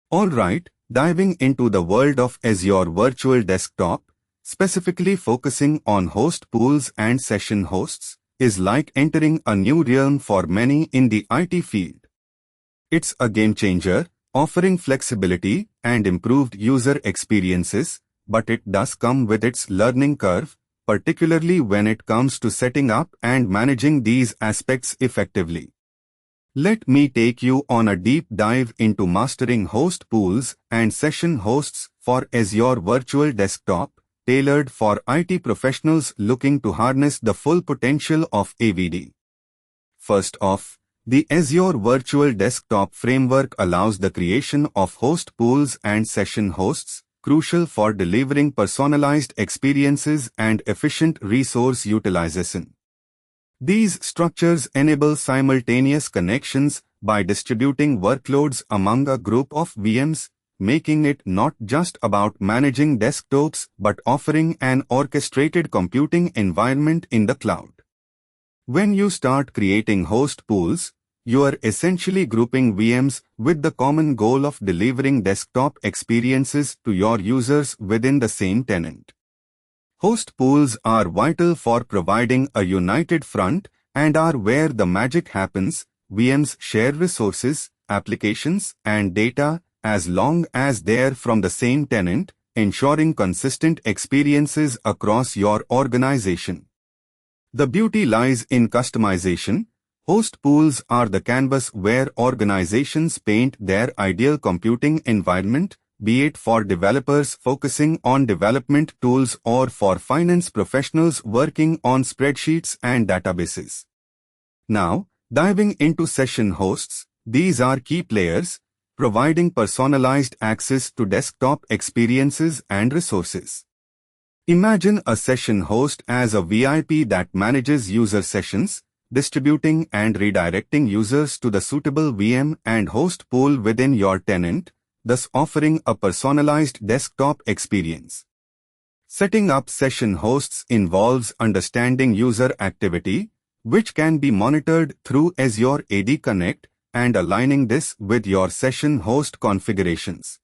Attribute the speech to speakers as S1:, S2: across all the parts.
S1: Alright, diving into the world of Azure Virtual Desktop, specifically focusing on host pools and session hosts, is like entering a new realm for many in the IT field. It's a game changer, offering flexibility and improved user experiences, but it does come with its learning curve, particularly when it comes to setting up and managing these aspects effectively. Let me take you on a deep dive into mastering host pools and session hosts for Azure Virtual Desktop, tailored for IT professionals looking to harness the full potential of AVD. First off, the Azure Virtual Desktop framework allows the creation of host pools and session hosts, crucial for delivering personalized experiences and efficient resource utilization. These structures enable simultaneous connections by distributing workloads among a group of VMs, making it not just about managing desktops but offering an orchestrated computing environment in the cloud. When you start creating host pools, you are essentially grouping VMs with the common goal of delivering desktop experiences to your users within the same tenant. Host pools are vital for providing a united front and are where the magic happens. VMs share resources, applications, and data as long as they're from the same tenant, ensuring consistent experiences across your organization. The beauty lies in customization. Host pools are the canvas where organizations paint their ideal computing environment, be it for developers focusing on development tools or for finance professionals working on spreadsheets and databases. Now, diving into session hosts, these are key players, providing personalized access to desktop experiences and resources. Imagine a session host as a VIP that manages user sessions, distributing and redirecting users to the suitable VM and host pool within your tenant, thus offering a personalized desktop experience. Setting up session hosts involves understanding user activity, which can be monitored through Azure AD Connect, and aligning this with your session host configurations.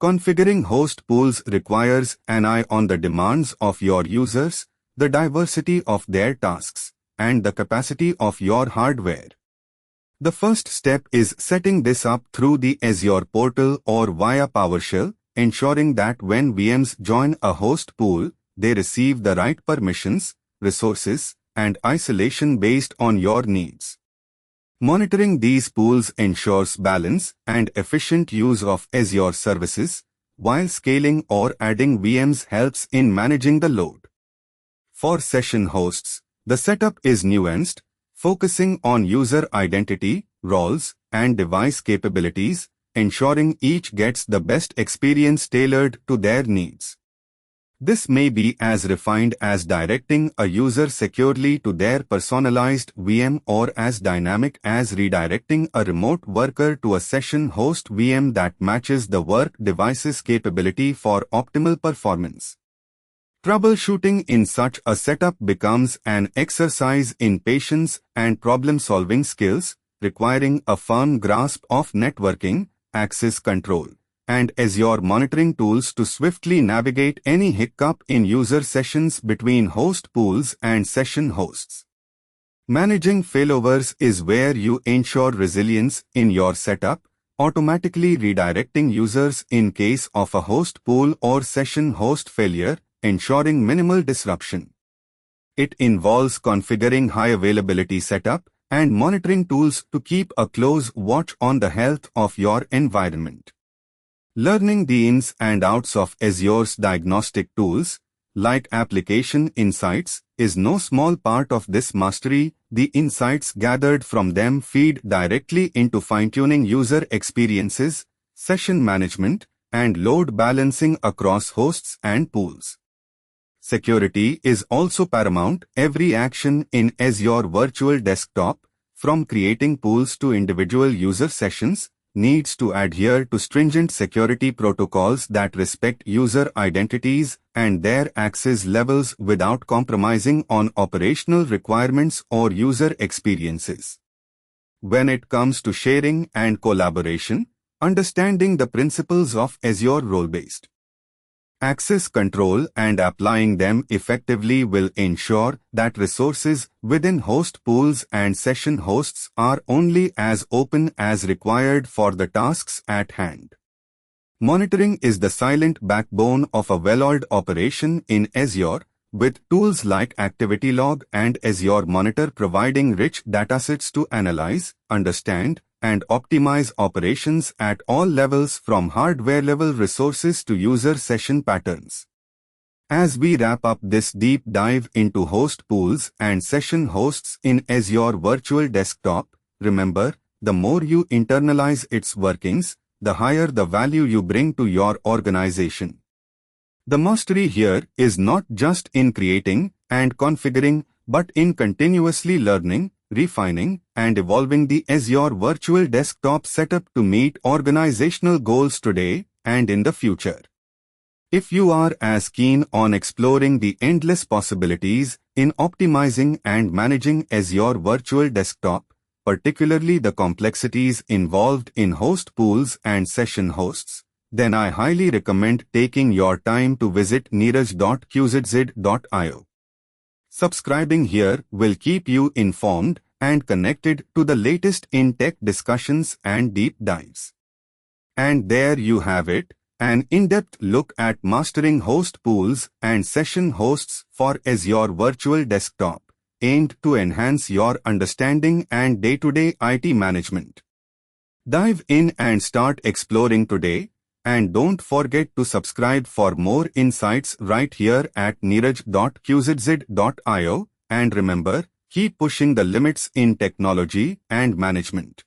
S1: Configuring host pools requires an eye on the demands of your users, the diversity of their tasks, and the capacity of your hardware. The first step is setting this up through the Azure portal or via PowerShell, ensuring that when VMs join a host pool, they receive the right permissions, resources, and isolation based on your needs. Monitoring these pools ensures balance and efficient use of Azure services, while scaling or adding VMs helps in managing the load. For session hosts, the setup is nuanced, focusing on user identity, roles, and device capabilities, ensuring each gets the best experience tailored to their needs. This may be as refined as directing a user securely to their personalized VM or as dynamic as redirecting a remote worker to a session host VM that matches the work device's capability for optimal performance. Troubleshooting in such a setup becomes an exercise in patience and problem-solving skills, requiring a firm grasp of networking, access control, and Azure monitoring tools to swiftly navigate any hiccup in user sessions between host pools and session hosts. Managing failovers is where you ensure resilience in your setup, automatically redirecting users in case of a host pool or session host failure, ensuring minimal disruption. It involves configuring high availability setup and monitoring tools to keep a close watch on the health of your environment. Learning the ins and outs of Azure's diagnostic tools, like Application Insights, is no small part of this mastery. The insights gathered from them feed directly into fine-tuning user experiences, session management, and load balancing across hosts and pools. Security is also paramount. Every action in Azure Virtual Desktop, from creating pools to individual user sessions, needs to adhere to stringent security protocols that respect user identities and their access levels without compromising on operational requirements or user experiences. When it comes to sharing and collaboration, understanding the principles of Azure role-based access control and applying them effectively will ensure that resources within host pools and session hosts are only as open as required for the tasks at hand. Monitoring is the silent backbone of a well-oiled operation in Azure, with tools like ActivityLog and Azure Monitor providing rich datasets to analyze, understand, and optimize operations at all levels from hardware-level resources to user session patterns. As we wrap up this deep dive into host pools and session hosts in Azure Virtual Desktop, remember, the more you internalize its workings, the higher the value you bring to your organization. The mastery here is not just in creating and configuring, but in continuously learning, refining, and evolving the Azure Virtual Desktop setup to meet organizational goals today and in the future. If you are as keen on exploring the endless possibilities in optimizing and managing Azure Virtual Desktop, particularly the complexities involved in host pools and session hosts, then I highly recommend taking your time to visit neeraj.qzz.io. Subscribing here will keep you informed and connected to the latest in tech discussions and deep dives. And there you have it, an in-depth look at mastering host pools and session hosts for Azure Virtual Desktop, aimed to enhance your understanding and day-to-day IT management. Dive in and start exploring today, and don't forget to subscribe for more insights right here at neeraj.qzz.io, and remember, keep pushing the limits in technology and management.